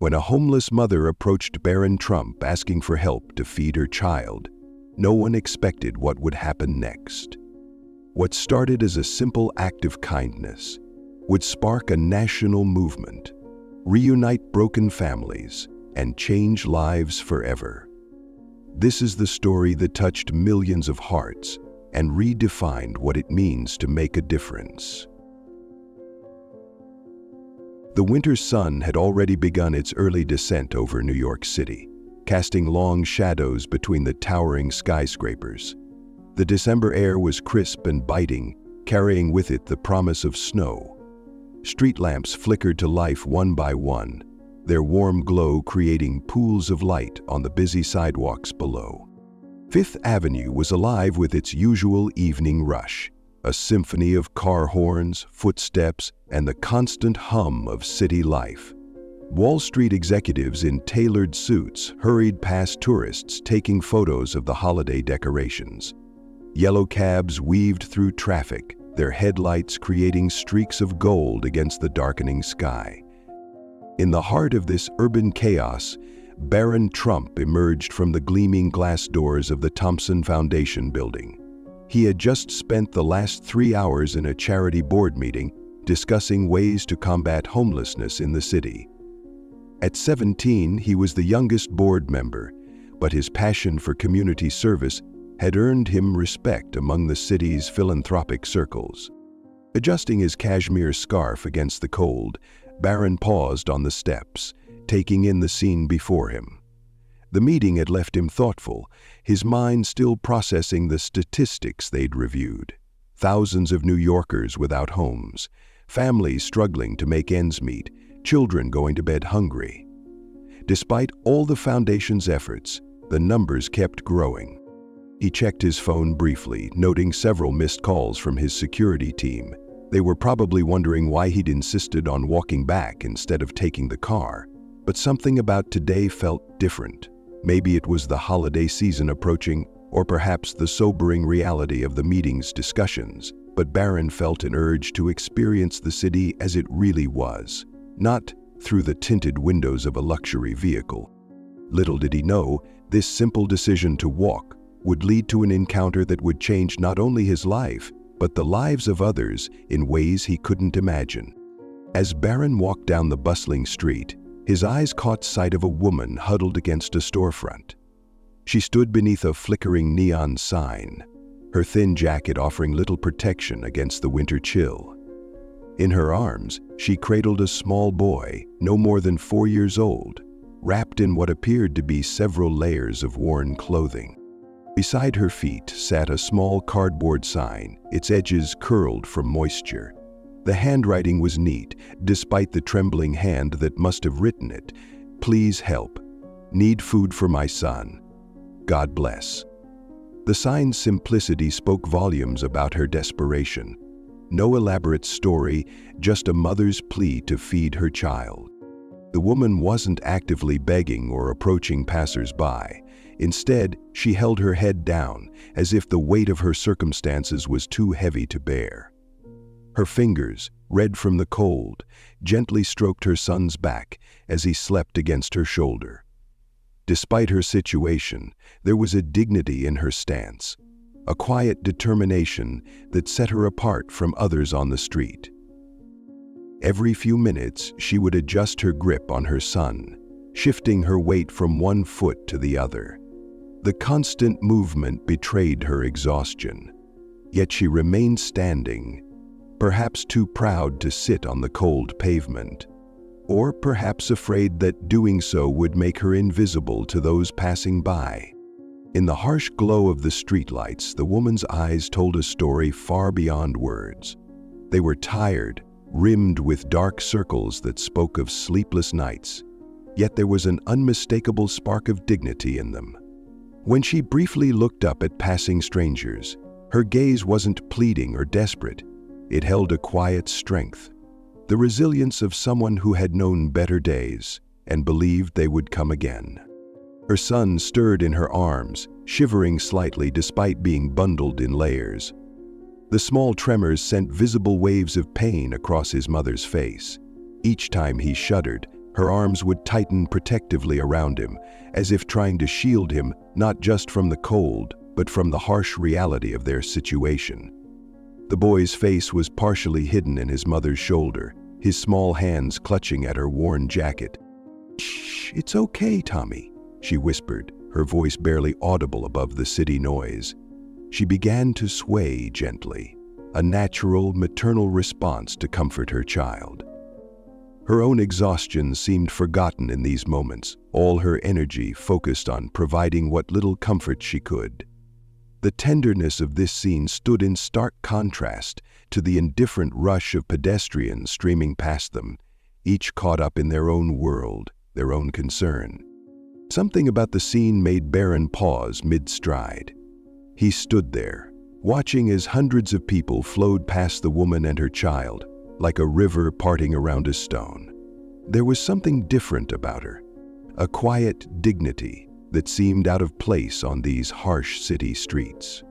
When a homeless mother approached Barron Trump asking for help to feed her child, no one expected what would happen next. What started as a simple act of kindness would spark a national movement, reunite broken families, and change lives forever. This is the story that touched millions of hearts and redefined what it means to make a difference. The winter sun had already begun its early descent over New York City, casting long shadows between the towering skyscrapers. The December air was crisp and biting, carrying with it the promise of snow. Street lamps flickered to life one by one, their warm glow creating pools of light on the busy sidewalks below. Fifth Avenue was alive with its usual evening rush, a symphony of car horns, footsteps, and the constant hum of city life. Wall Street executives in tailored suits hurried past tourists taking photos of the holiday decorations. Yellow cabs weaved through traffic, their headlights creating streaks of gold against the darkening sky. In the heart of this urban chaos, Barron Trump emerged from the gleaming glass doors of the Thompson Foundation building. He had just spent the last 3 hours in a charity board meeting discussing ways to combat homelessness in the city. At 17, he was the youngest board member, but his passion for community service had earned him respect among the city's philanthropic circles. Adjusting his cashmere scarf against the cold, Barron paused on the steps, taking in the scene before him. The meeting had left him thoughtful, his mind still processing the statistics they'd reviewed. Thousands of New Yorkers without homes, families struggling to make ends meet, children going to bed hungry. Despite all the foundation's efforts, the numbers kept growing. He checked his phone briefly, noting several missed calls from his security team. They were probably wondering why he'd insisted on walking back instead of taking the car. But something about today felt different. Maybe it was the holiday season approaching, or perhaps the sobering reality of the meeting's discussions, but Barron felt an urge to experience the city as it really was, not through the tinted windows of a luxury vehicle. Little did he know, this simple decision to walk would lead to an encounter that would change not only his life, but the lives of others in ways he couldn't imagine. As Barron walked down the bustling street, his eyes caught sight of a woman huddled against a storefront. She stood beneath a flickering neon sign, her thin jacket offering little protection against the winter chill. In her arms, she cradled a small boy, no more than 4 years old, wrapped in what appeared to be several layers of worn clothing. Beside her feet sat a small cardboard sign, its edges curled from moisture. The handwriting was neat, despite the trembling hand that must have written it. "Please help. Need food for my son. God bless." The sign's simplicity spoke volumes about her desperation. No elaborate story, just a mother's plea to feed her child. The woman wasn't actively begging or approaching passers-by. Instead, she held her head down, as if the weight of her circumstances was too heavy to bear. Her fingers, red from the cold, gently stroked her son's back as he slept against her shoulder. Despite her situation, there was a dignity in her stance, a quiet determination that set her apart from others on the street. Every few minutes, she would adjust her grip on her son, shifting her weight from one foot to the other. The constant movement betrayed her exhaustion, yet she remained standing, perhaps too proud to sit on the cold pavement, or perhaps afraid that doing so would make her invisible to those passing by. In the harsh glow of the streetlights, the woman's eyes told a story far beyond words. They were tired, rimmed with dark circles that spoke of sleepless nights, yet there was an unmistakable spark of dignity in them. When she briefly looked up at passing strangers, her gaze wasn't pleading or desperate. It held a quiet strength, the resilience of someone who had known better days and believed they would come again. Her son stirred in her arms, shivering slightly despite being bundled in layers. The small tremors sent visible waves of pain across his mother's face. Each time he shuddered, Her arms would tighten protectively around him, as if trying to shield him not just from the cold, but from the harsh reality of their situation. The boy's face was partially hidden in his mother's shoulder, his small hands clutching at her worn jacket. "Shh, it's okay, Tommy," she whispered, her voice barely audible above the city noise. She began to sway gently, a natural maternal response to comfort her child. Her own exhaustion seemed forgotten in these moments, all her energy focused on providing what little comfort she could. The tenderness of this scene stood in stark contrast to the indifferent rush of pedestrians streaming past them, each caught up in their own world, their own concern. Something about the scene made Barron pause mid-stride. He stood there, watching as hundreds of people flowed past the woman and her child, like a river parting around a stone. There was something different about her, a quiet dignity that seemed out of place on these harsh city streets.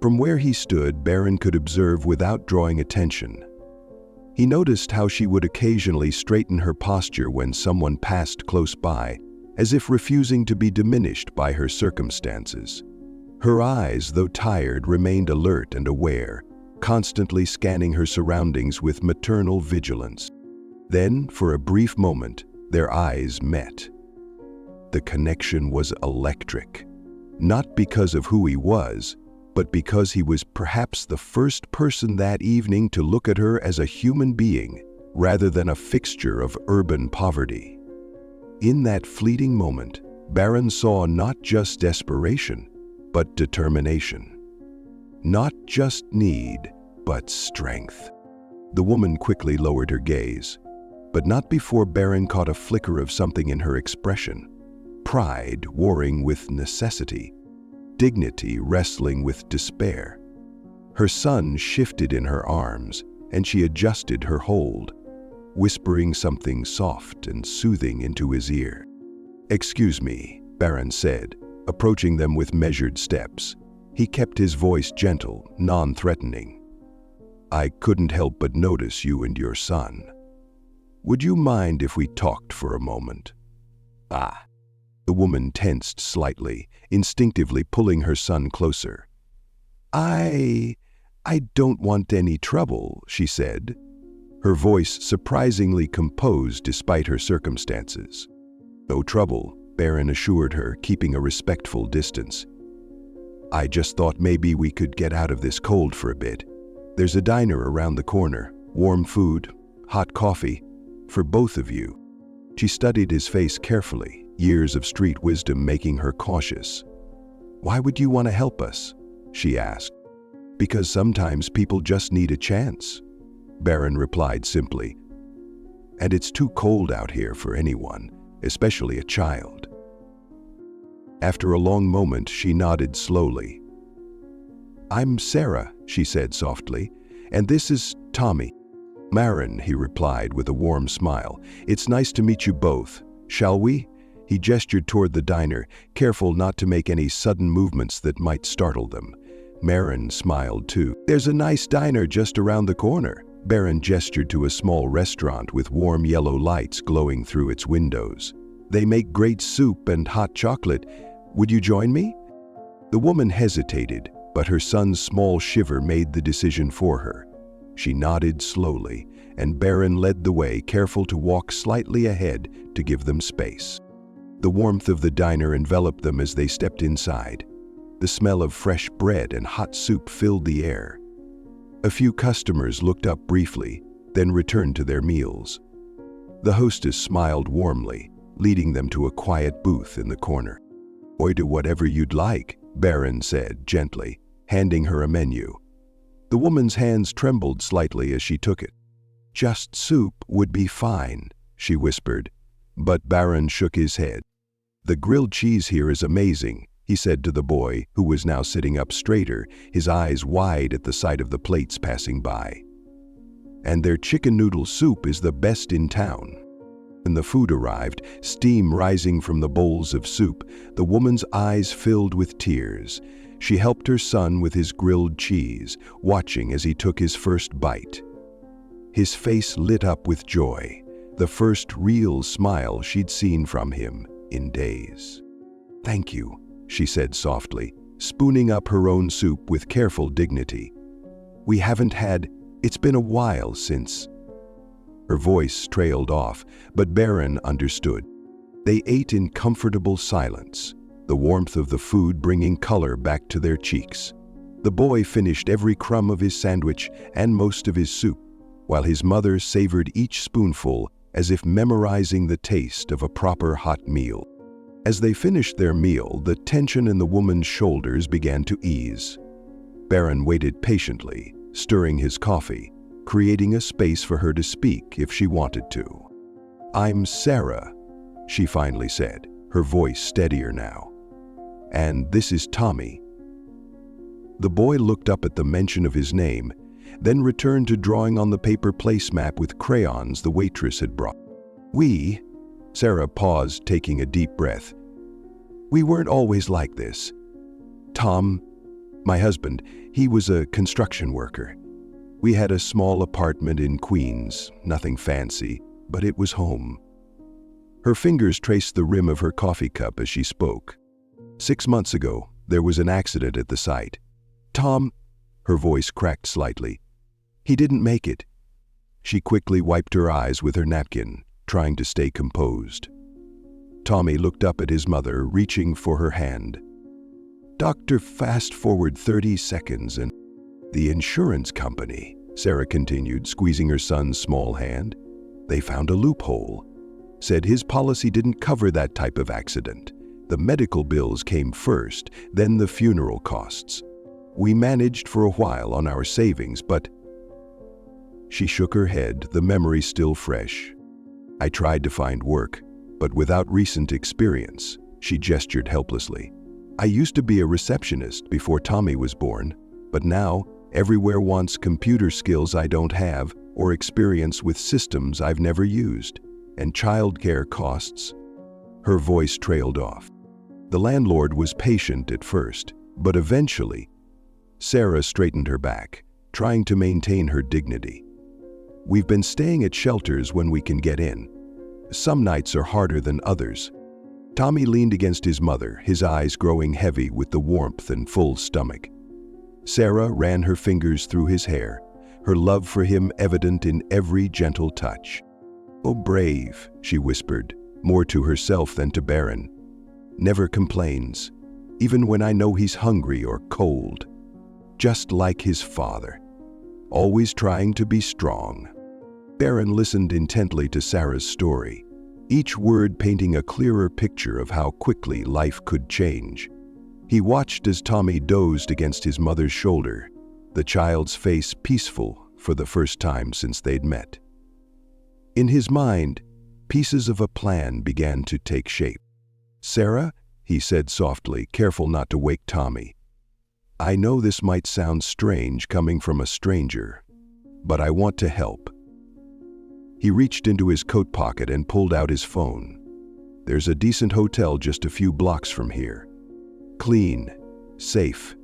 From where he stood, Barron could observe without drawing attention. He noticed how she would occasionally straighten her posture when someone passed close by, as if refusing to be diminished by her circumstances. Her eyes, though tired, remained alert and aware, constantly scanning her surroundings with maternal vigilance. Then, for a brief moment, their eyes met. The connection was electric, not because of who he was, but because he was perhaps the first person that evening to look at her as a human being, rather than a fixture of urban poverty. In that fleeting moment, Barron saw not just desperation, but determination. Not just need, but strength. The woman quickly lowered her gaze, but not before Barron caught a flicker of something in her expression. Pride warring with necessity, dignity wrestling with despair. Her son shifted in her arms, and she adjusted her hold, whispering something soft and soothing into his ear. "Excuse me," Barron said, approaching them with measured steps. He kept his voice gentle, non-threatening. "I couldn't help but notice you and your son. Would you mind if we talked for a moment?" "Ah." The woman tensed slightly, instinctively pulling her son closer. I don't want any trouble," she said, her voice surprisingly composed despite her circumstances. "No trouble," Barron assured her, keeping a respectful distance. "I just thought maybe we could get out of this cold for a bit. There's a diner around the corner, warm food, hot coffee, for both of you." She studied his face carefully, years of street wisdom making her cautious. "Why would you want to help us?" she asked. "Because sometimes people just need a chance," Barron replied simply. "And it's too cold out here for anyone, especially a child." After a long moment, she nodded slowly. "I'm Sarah," she said softly, "and this is Tommy." "Marin," he replied with a warm smile. "It's nice to meet you both. Shall we?" He gestured toward the diner, careful not to make any sudden movements that might startle them. Marin smiled too. "There's a nice diner just around the corner." Barron gestured to a small restaurant with warm yellow lights glowing through its windows. "They make great soup and hot chocolate. Would you join me?" The woman hesitated, but her son's small shiver made the decision for her. She nodded slowly, and Barron led the way, careful to walk slightly ahead to give them space. The warmth of the diner enveloped them as they stepped inside. The smell of fresh bread and hot soup filled the air. A few customers looked up briefly, then returned to their meals. The hostess smiled warmly, leading them to a quiet booth in the corner. "Order whatever you'd like," Barron said gently, handing her a menu. The woman's hands trembled slightly as she took it. "Just soup would be fine," she whispered, but Barron shook his head. "The grilled cheese here is amazing," he said to the boy, who was now sitting up straighter, his eyes wide at the sight of the plates passing by. "And their chicken noodle soup is the best in town." When the food arrived, steam rising from the bowls of soup, the woman's eyes filled with tears. She helped her son with his grilled cheese, watching as he took his first bite. His face lit up with joy, the first real smile she'd seen from him in days. "Thank you," she said softly, spooning up her own soup with careful dignity. It's been a while since." Her voice trailed off, but Barron understood. They ate in comfortable silence, the warmth of the food bringing color back to their cheeks. The boy finished every crumb of his sandwich and most of his soup, while his mother savored each spoonful as if memorizing the taste of a proper hot meal. As they finished their meal, the tension in the woman's shoulders began to ease. Barron waited patiently, stirring his coffee, creating a space for her to speak if she wanted to. "I'm Sarah," she finally said, her voice steadier now. "And this is Tommy." The boy looked up at the mention of his name, then returned to drawing on the paper placemat with crayons the waitress had brought. Sarah paused, taking a deep breath. "We weren't always like this. Tom, my husband, he was a construction worker. We had a small apartment in Queens, nothing fancy, but it was home." Her fingers traced the rim of her coffee cup as she spoke. "6 months ago, there was an accident at the site. Tom," her voice cracked slightly, "he didn't make it." She quickly wiped her eyes with her napkin, trying to stay composed. Tommy looked up at his mother, reaching for her hand. "Doctor, fast forward 30 seconds and—" "The insurance company," Sarah continued, squeezing her son's small hand. "They found a loophole. Said his policy didn't cover that type of accident. The medical bills came first, then the funeral costs. We managed for a while on our savings, but—" She shook her head, the memory still fresh. "I tried to find work, but without recent experience," she gestured helplessly. "I used to be a receptionist before Tommy was born, but now everywhere wants computer skills I don't have or experience with systems I've never used, and childcare costs." Her voice trailed off. The landlord was patient at first, but eventually, Sarah straightened her back, trying to maintain her dignity. "We've been staying at shelters when we can get in. Some nights are harder than others." Tommy leaned against his mother, his eyes growing heavy with the warmth and full stomach. Sarah ran her fingers through his hair, her love for him evident in every gentle touch. "Oh, brave," she whispered, more to herself than to Barron. "Never complains, even when I know he's hungry or cold. Just like his father. Always trying to be strong." Barron listened intently to Sarah's story, each word painting a clearer picture of how quickly life could change. He watched as Tommy dozed against his mother's shoulder, the child's face peaceful for the first time since they'd met. In his mind, pieces of a plan began to take shape. "Sarah," he said softly, careful not to wake Tommy, "I know this might sound strange coming from a stranger, but I want to help." He reached into his coat pocket and pulled out his phone. "There's a decent hotel just a few blocks from here. Clean, safe,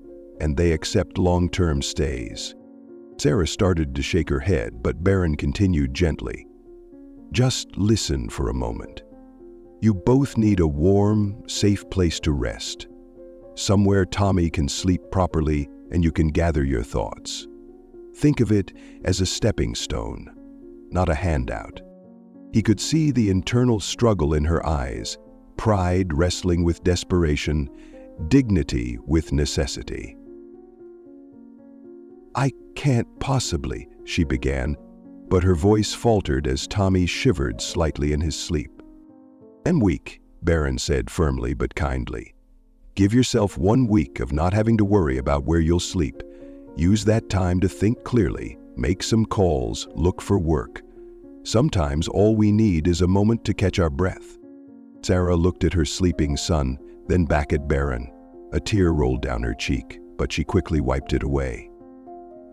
and they accept long-term stays." Sarah started to shake her head, but Barron continued gently. "Just listen for a moment. You both need a warm, safe place to rest. Somewhere Tommy can sleep properly and you can gather your thoughts. Think of it as a stepping stone, not a handout." He could see the internal struggle in her eyes, pride wrestling with desperation, dignity with necessity. "I can't possibly," she began, but her voice faltered as Tommy shivered slightly in his sleep. "I'm weak," Barron said firmly but kindly. "Give yourself 1 week of not having to worry about where you'll sleep. Use that time to think clearly, make some calls, look for work. Sometimes all we need is a moment to catch our breath." Sarah looked at her sleeping son, then back at Barron. A tear rolled down her cheek, but she quickly wiped it away.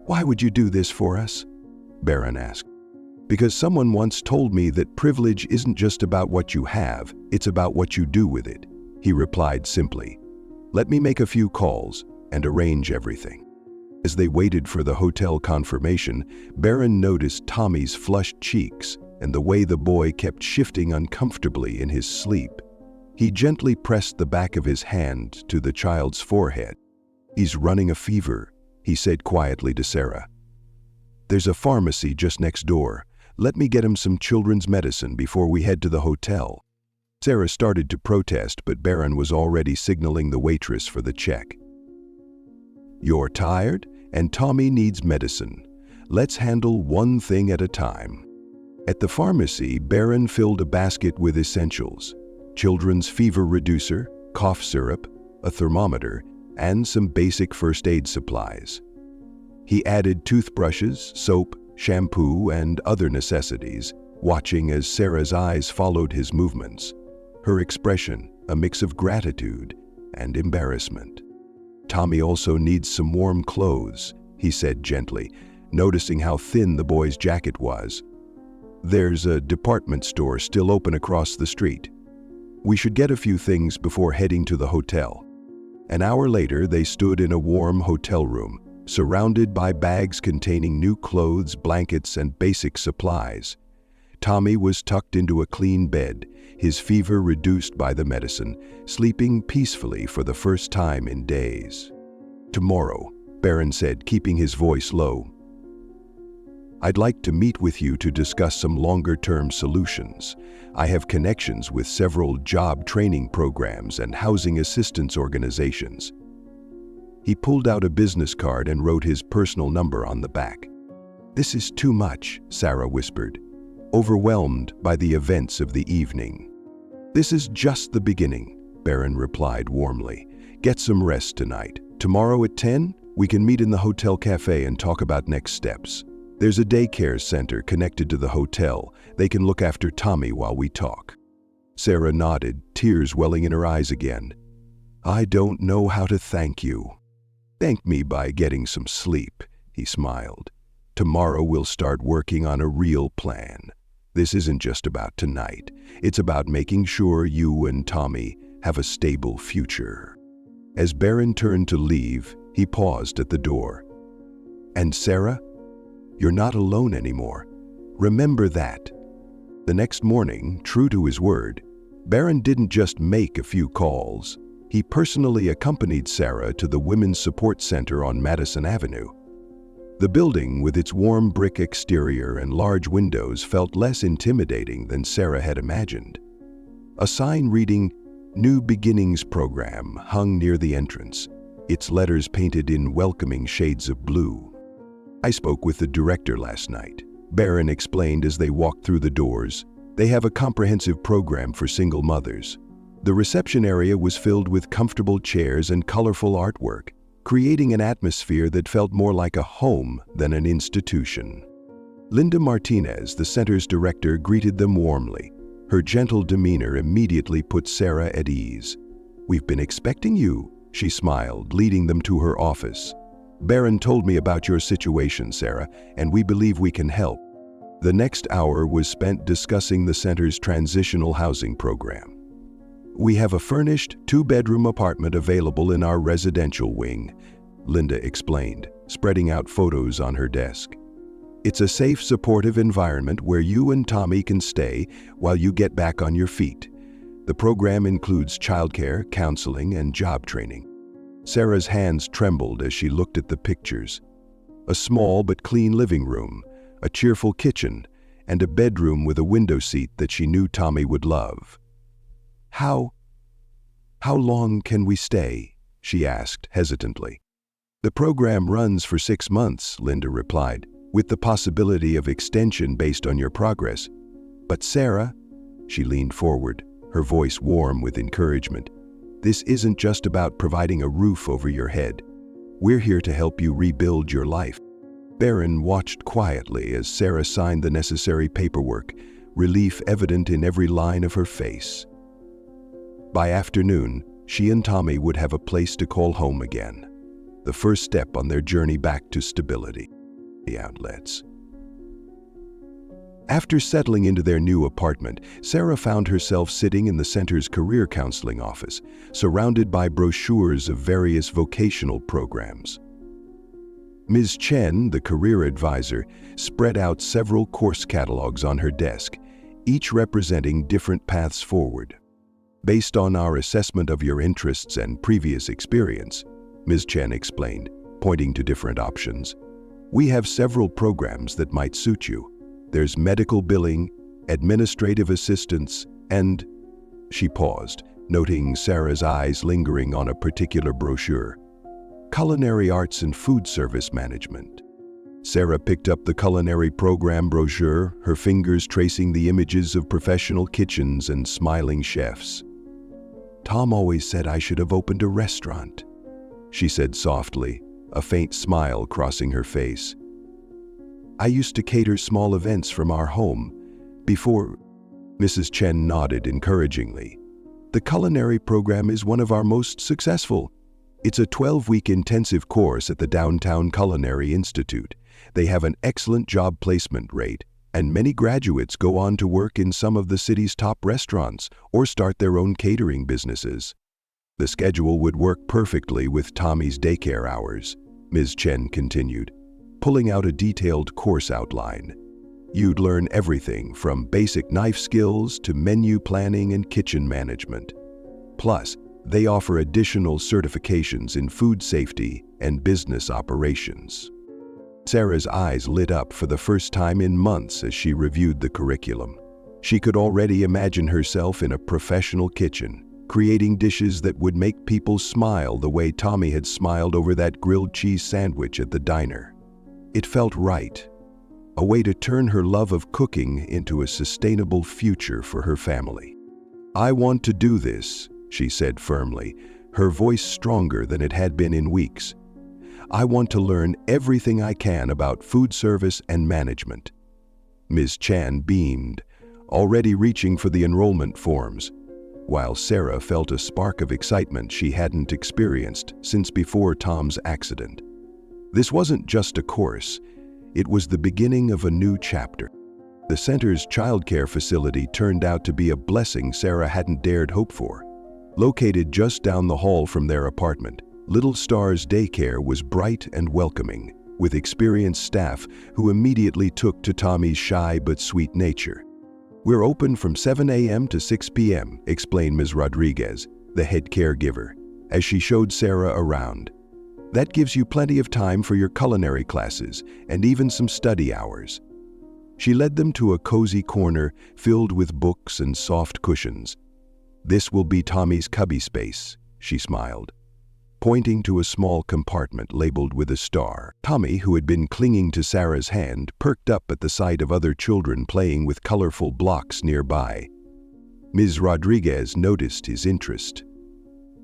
"Why would you do this for us?" Barron asked. "Because someone once told me that privilege isn't just about what you have, it's about what you do with it," he replied simply. "Let me make a few calls and arrange everything." As they waited for the hotel confirmation, Barron noticed Tommy's flushed cheeks, and the way the boy kept shifting uncomfortably in his sleep. He gently pressed the back of his hand to the child's forehead. "He's running a fever," he said quietly to Sarah. "There's a pharmacy just next door. Let me get him some children's medicine before we head to the hotel." Sarah started to protest, but Barron was already signaling the waitress for the check. "You're tired, and Tommy needs medicine. Let's handle one thing at a time." At the pharmacy, Barron filled a basket with essentials: children's fever reducer, cough syrup, a thermometer, and some basic first aid supplies. He added toothbrushes, soap, shampoo, and other necessities, watching as Sarah's eyes followed his movements, her expression a mix of gratitude and embarrassment. "Tommy also needs some warm clothes," he said gently, noticing how thin the boy's jacket was. "There's a department store still open across the street. We should get a few things before heading to the hotel." An hour later, they stood in a warm hotel room, surrounded by bags containing new clothes, blankets, and basic supplies. Tommy was tucked into a clean bed, his fever reduced by the medicine, sleeping peacefully for the first time in days. "Tomorrow," Barron said, keeping his voice low, "I'd like to meet with you to discuss some longer-term solutions. I have connections with several job training programs and housing assistance organizations." He pulled out a business card and wrote his personal number on the back. "This is too much," Sarah whispered, overwhelmed by the events of the evening. "This is just the beginning," Barron replied warmly. "Get some rest tonight. Tomorrow at 10, we can meet in the hotel cafe and talk about next steps. There's a daycare center connected to the hotel. They can look after Tommy while we talk." Sarah nodded, tears welling in her eyes again. "I don't know how to thank you." "Thank me by getting some sleep," he smiled. "Tomorrow we'll start working on a real plan. This isn't just about tonight. It's about making sure you and Tommy have a stable future." As Barron turned to leave, he paused at the door. "And Sarah, you're not alone anymore. Remember that." The next morning, true to his word, Barron didn't just make a few calls. He personally accompanied Sarah to the Women's Support Center on Madison Avenue. The building, with its warm brick exterior and large windows, felt less intimidating than Sarah had imagined. A sign reading "New Beginnings Program" hung near the entrance, its letters painted in welcoming shades of blue. "I spoke with the director last night," Barron explained as they walked through the doors. "They have a comprehensive program for single mothers." The reception area was filled with comfortable chairs and colorful artwork, creating an atmosphere that felt more like a home than an institution. Linda Martinez, the center's director, greeted them warmly. Her gentle demeanor immediately put Sarah at ease. "We've been expecting you," she smiled, leading them to her office. "Barron told me about your situation, Sarah, and we believe we can help." The next hour was spent discussing the center's transitional housing program. "We have a furnished, 2-bedroom apartment available in our residential wing," Linda explained, spreading out photos on her desk. "It's a safe, supportive environment where you and Tommy can stay while you get back on your feet. The program includes childcare, counseling, and job training." Sarah's hands trembled as she looked at the pictures. A small but clean living room, a cheerful kitchen, and a bedroom with a window seat that she knew Tommy would love. How long can we stay?" she asked hesitantly. "The program runs for 6 months," Linda replied, "with the possibility of extension based on your progress." "But Sarah," she leaned forward, her voice warm with encouragement, "this isn't just about providing a roof over your head. We're here to help you rebuild your life." Barron watched quietly as Sarah signed the necessary paperwork, relief evident in every line of her face. By afternoon, she and Tommy would have a place to call home again, the first step on their journey back to stability. The outlets. After settling into their new apartment, Sarah found herself sitting in the center's career counseling office, surrounded by brochures of various vocational programs. Ms. Chen, the career advisor, spread out several course catalogs on her desk, each representing different paths forward. Based on our assessment of your interests and previous experience, Ms. Chen explained, pointing to different options, we have several programs that might suit you. There's medical billing, administrative assistance, and... She paused, noting Sarah's eyes lingering on a particular brochure. Culinary Arts and Food Service Management. Sarah picked up the culinary program brochure, her fingers tracing the images of professional kitchens and smiling chefs. Tom always said I should have opened a restaurant, she said softly, a faint smile crossing her face. I used to cater small events from our home. Before... Mrs. Chen nodded encouragingly. The culinary program is one of our most successful. It's a 12-week intensive course at the Downtown Culinary Institute. They have an excellent job placement rate, and many graduates go on to work in some of the city's top restaurants or start their own catering businesses. The schedule would work perfectly with Tommy's daycare hours, Ms. Chen continued, pulling out a detailed course outline. You'd learn everything from basic knife skills to menu planning and kitchen management. Plus, they offer additional certifications in food safety and business operations. Sarah's eyes lit up for the first time in months as she reviewed the curriculum. She could already imagine herself in a professional kitchen, creating dishes that would make people smile the way Tommy had smiled over that grilled cheese sandwich at the diner. It felt right. A way to turn her love of cooking into a sustainable future for her family. I want to do this, she said firmly, her voice stronger than it had been in weeks. I want to learn everything I can about food service and management. Ms. Chan beamed, already reaching for the enrollment forms, while Sarah felt a spark of excitement she hadn't experienced since before Tom's accident. This wasn't just a course. It was the beginning of a new chapter. The center's childcare facility turned out to be a blessing Sarah hadn't dared hope for. Located just down the hall from their apartment, Little Star's daycare was bright and welcoming, with experienced staff who immediately took to Tommy's shy but sweet nature. We're open from 7 a.m. to 6 p.m., explained Ms. Rodriguez, the head caregiver, as she showed Sarah around. That gives you plenty of time for your culinary classes and even some study hours. She led them to a cozy corner filled with books and soft cushions. This will be Tommy's cubby space, she smiled, pointing to a small compartment labeled with a star. Tommy, who had been clinging to Sarah's hand, perked up at the sight of other children playing with colorful blocks nearby. Ms. Rodriguez noticed his interest.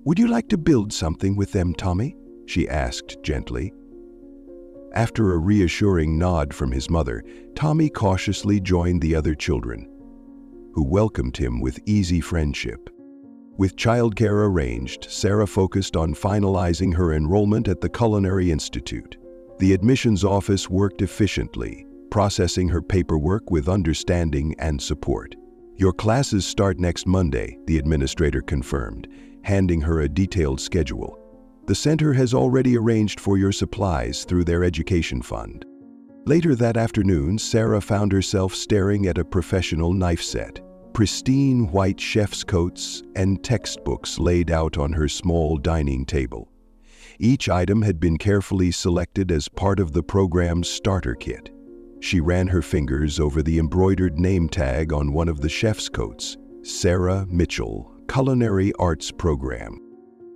Would you like to build something with them, Tommy? She asked gently. After a reassuring nod from his mother, Tommy cautiously joined the other children, who welcomed him with easy friendship. With childcare arranged, Sarah focused on finalizing her enrollment at the Culinary Institute. The admissions office worked efficiently, processing her paperwork with understanding and support. Your classes start next Monday, the administrator confirmed, handing her a detailed schedule. The center has already arranged for your supplies through their education fund. Later that afternoon, Sarah found herself staring at a professional knife set, pristine white chef's coats and textbooks laid out on her small dining table. Each item had been carefully selected as part of the program's starter kit. She ran her fingers over the embroidered name tag on one of the chef's coats, Sarah Mitchell, Culinary Arts Program.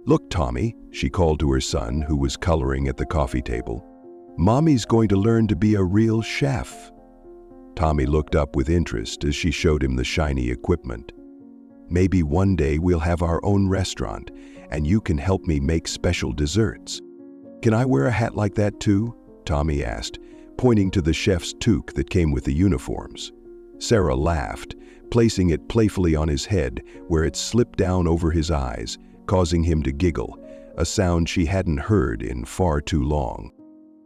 Look, Tommy, she called to her son, who was coloring at the coffee table. Mommy's going to learn to be a real chef. Tommy looked up with interest as she showed him the shiny equipment. Maybe one day we'll have our own restaurant, and you can help me make special desserts. Can I wear a hat like that too? Tommy asked, pointing to the chef's toque that came with the uniforms. Sarah laughed, placing it playfully on his head, where it slipped down over his eyes, causing him to giggle, a sound she hadn't heard in far too long.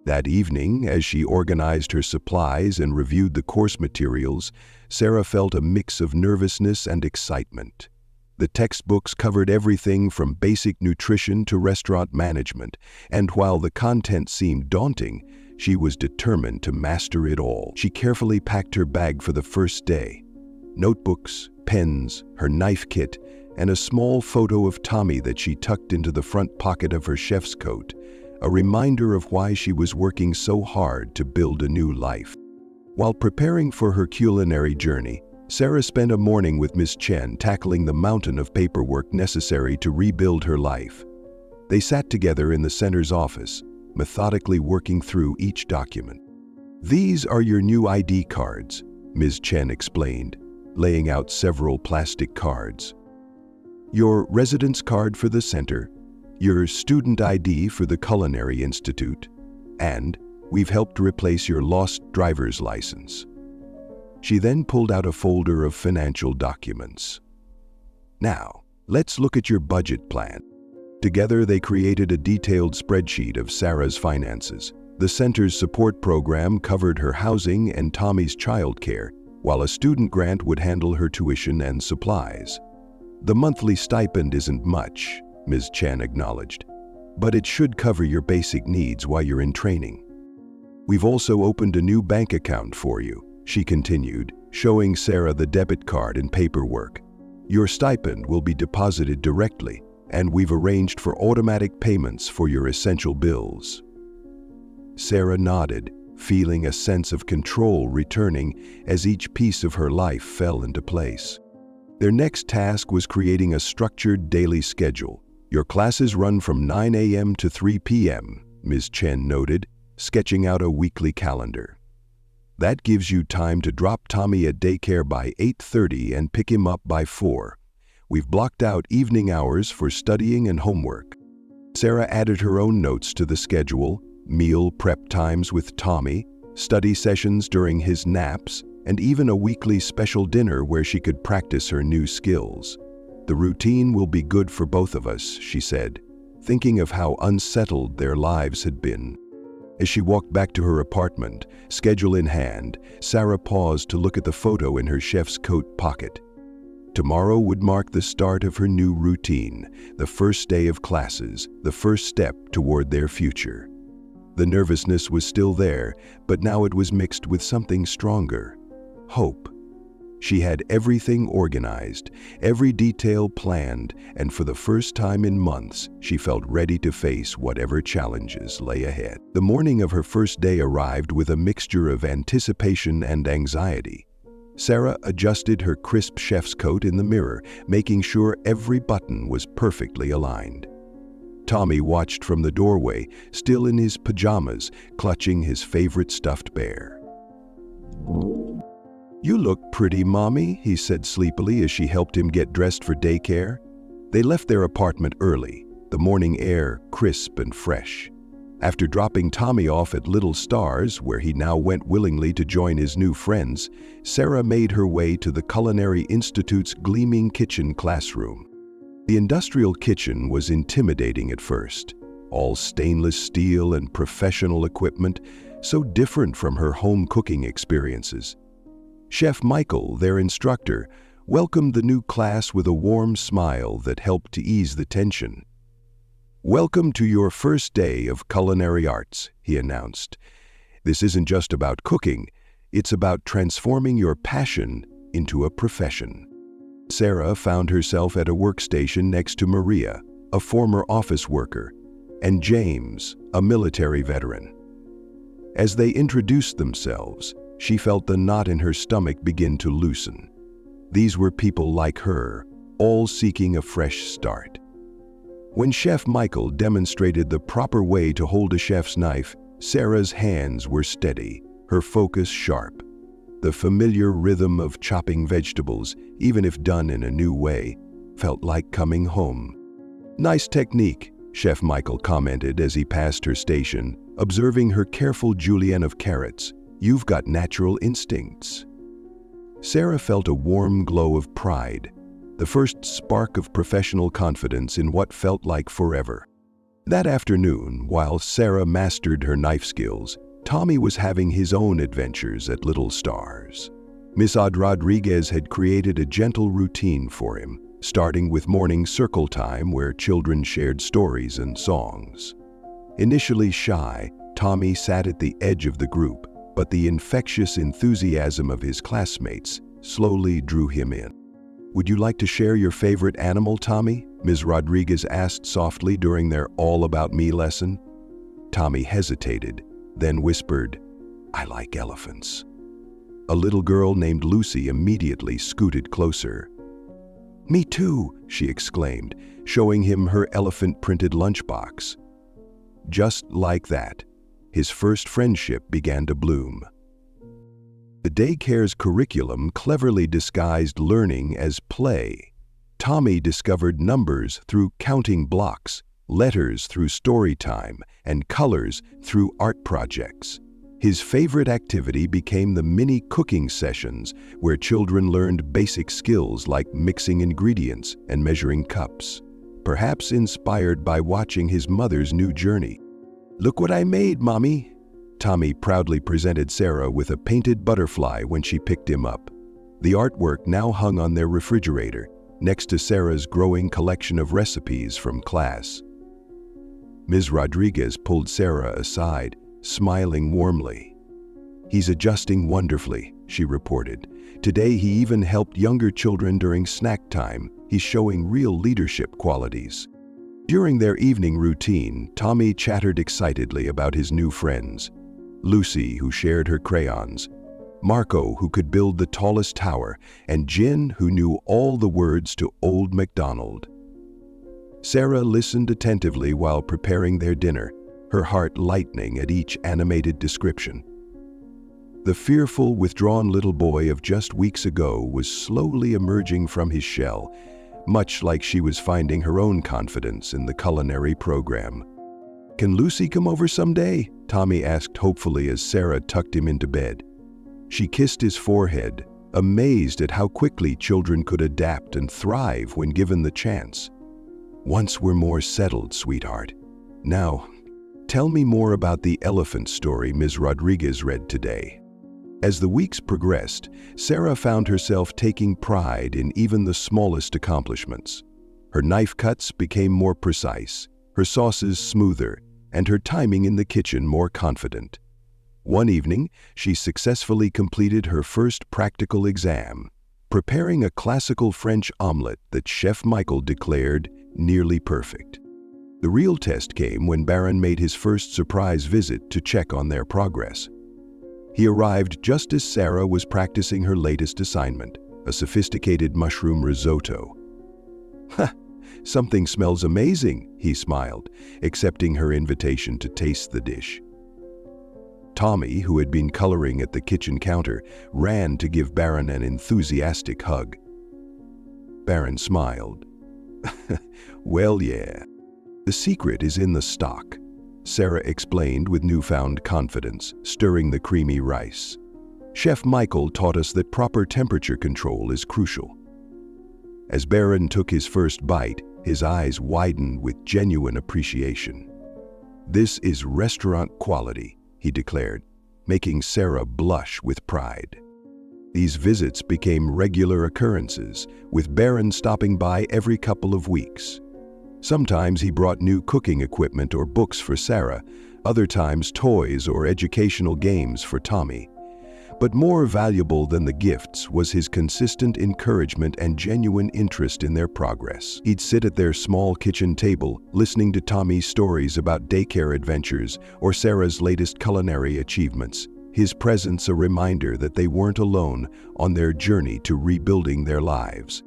That evening, as she organized her supplies and reviewed the course materials, Sarah felt a mix of nervousness and excitement. The textbooks covered everything from basic nutrition to restaurant management, and while the content seemed daunting, she was determined to master it all. She carefully packed her bag for the first day. Notebooks, pens, her knife kit, and a small photo of Tommy that she tucked into the front pocket of her chef's coat, a reminder of why she was working so hard to build a new life. While preparing for her culinary journey, Sarah spent a morning with Miss Chen tackling the mountain of paperwork necessary to rebuild her life. They sat together in the center's office, methodically working through each document. "These are your new ID cards," Ms. Chen explained, laying out several plastic cards. "Your residence card for the center, your student ID for the Culinary Institute, and we've helped replace your lost driver's license." She then pulled out a folder of financial documents. "Now, let's look at your budget plan." Together, they created a detailed spreadsheet of Sarah's finances. The center's support program covered her housing and Tommy's childcare, while a student grant would handle her tuition and supplies. "The monthly stipend isn't much," Ms. Chen acknowledged, "but it should cover your basic needs while you're in training." "We've also opened a new bank account for you," she continued, showing Sarah the debit card and paperwork. "Your stipend will be deposited directly, and we've arranged for automatic payments for your essential bills." Sarah nodded, feeling a sense of control returning as each piece of her life fell into place. Their next task was creating a structured daily schedule. "Your classes run from 9 a.m. to 3 p.m., Ms. Chen noted, sketching out a weekly calendar. "That gives you time to drop Tommy at daycare by 8:30 and pick him up by 4. We've blocked out evening hours for studying and homework." Sarah added her own notes to the schedule: meal prep times with Tommy, study sessions during his naps, and even a weekly special dinner where she could practice her new skills. "The routine will be good for both of us," she said, thinking of how unsettled their lives had been. As she walked back to her apartment, schedule in hand, Sarah paused to look at the photo in her chef's coat pocket. Tomorrow would mark the start of her new routine, the first day of classes, the first step toward their future. The nervousness was still there, but now it was mixed with something stronger: hope. She had everything organized, every detail planned, and for the first time in months, she felt ready to face whatever challenges lay ahead. The morning of her first day arrived with a mixture of anticipation and anxiety. Sarah adjusted her crisp chef's coat in the mirror, making sure every button was perfectly aligned. Tommy watched from the doorway, still in his pajamas, clutching his favorite stuffed bear. "You look pretty, Mommy," he said sleepily as she helped him get dressed for daycare. They left their apartment early, the morning air crisp and fresh. After dropping Tommy off at Little Stars, where he now went willingly to join his new friends, Sarah made her way to the Culinary Institute's gleaming kitchen classroom. The industrial kitchen was intimidating at first, all stainless steel and professional equipment, so different from her home cooking experiences. Chef Michael, their instructor, welcomed the new class with a warm smile that helped to ease the tension. "Welcome to your first day of culinary arts," he announced. "This isn't just about cooking, it's about transforming your passion into a profession." Sarah found herself at a workstation next to Maria, a former office worker, and James, a military veteran. As they introduced themselves, she felt the knot in her stomach begin to loosen. These were people like her, all seeking a fresh start. When Chef Michael demonstrated the proper way to hold a chef's knife, Sarah's hands were steady, her focus sharp. The familiar rhythm of chopping vegetables, even if done in a new way, felt like coming home. "Nice technique," Chef Michael commented as he passed her station, observing her careful julienne of carrots. "You've got natural instincts." Sarah felt a warm glow of pride, the first spark of professional confidence in what felt like forever. That afternoon, while Sarah mastered her knife skills, Tommy was having his own adventures at Little Stars. Miss Rodriguez had created a gentle routine for him, starting with morning circle time where children shared stories and songs. Initially shy, Tommy sat at the edge of the group, but the infectious enthusiasm of his classmates slowly drew him in. "Would you like to share your favorite animal, Tommy?" Ms. Rodriguez asked softly during their All About Me lesson. Tommy hesitated, then whispered, "I like elephants." A little girl named Lucy immediately scooted closer. "Me too," she exclaimed, showing him her elephant-printed lunchbox. Just like that, his first friendship began to bloom. The daycare's curriculum cleverly disguised learning as play. Tommy discovered numbers through counting blocks, letters through story time, and colors through art projects. His favorite activity became the mini cooking sessions where children learned basic skills like mixing ingredients and measuring cups, perhaps inspired by watching his mother's new journey. "Look what I made, Mommy!" Tommy proudly presented Sarah with a painted butterfly when she picked him up. The artwork now hung on their refrigerator, next to Sarah's growing collection of recipes from class. Ms. Rodriguez pulled Sarah aside, smiling warmly. "He's adjusting wonderfully," she reported. "Today he even helped younger children during snack time. He's showing real leadership qualities." During their evening routine, Tommy chattered excitedly about his new friends. Lucy, who shared her crayons, Marco, who could build the tallest tower, and Jin, who knew all the words to Old MacDonald. Sarah listened attentively while preparing their dinner, her heart lightening at each animated description. The fearful, withdrawn little boy of just weeks ago was slowly emerging from his shell, much like she was finding her own confidence in the culinary program. "Can Lucy come over someday?" Tommy asked hopefully as Sarah tucked him into bed. She kissed his forehead, amazed at how quickly children could adapt and thrive when given the chance. "Once we're more settled, sweetheart. Now, tell me more about the elephant story Ms. Rodriguez read today." As the weeks progressed, Sarah found herself taking pride in even the smallest accomplishments. Her knife cuts became more precise, her sauces smoother, and her timing in the kitchen more confident. One evening, she successfully completed her first practical exam, preparing a classical French omelette that Chef Michael declared nearly perfect. The real test came when Barron made his first surprise visit to check on their progress. He arrived just as Sarah was practicing her latest assignment, a sophisticated mushroom risotto. "Ha! Something smells amazing," he smiled, accepting her invitation to taste the dish. Tommy, who had been coloring at the kitchen counter, ran to give Barron an enthusiastic hug. Barron smiled. "Well, yeah. The secret is in the stock," Sarah explained with newfound confidence, stirring the creamy rice. "Chef Michael taught us that proper temperature control is crucial." As Barron took his first bite, his eyes widened with genuine appreciation. "This is restaurant quality," he declared, making Sarah blush with pride. These visits became regular occurrences, with Barron stopping by every couple of weeks. Sometimes he brought new cooking equipment or books for Sarah, other times toys or educational games for Tommy. But more valuable than the gifts was his consistent encouragement and genuine interest in their progress. He'd sit at their small kitchen table, listening to Tommy's stories about daycare adventures or Sarah's latest culinary achievements, his presence a reminder that they weren't alone on their journey to rebuilding their lives.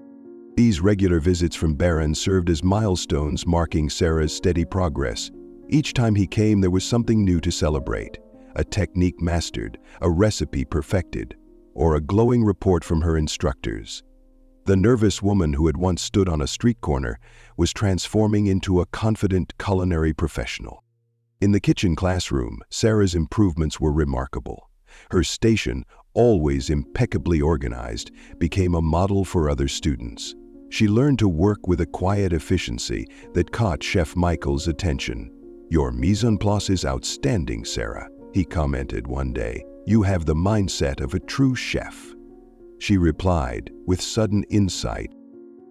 These regular visits from Barron served as milestones marking Sarah's steady progress. Each time he came, there was something new to celebrate. A technique mastered, a recipe perfected, or a glowing report from her instructors. The nervous woman who had once stood on a street corner was transforming into a confident culinary professional. In the kitchen classroom, Sarah's improvements were remarkable. Her station, always impeccably organized, became a model for other students. She learned to work with a quiet efficiency that caught Chef Michael's attention. "Your mise en place is outstanding, Sarah," he commented one day. "You have the mindset of a true chef." She replied, with sudden insight,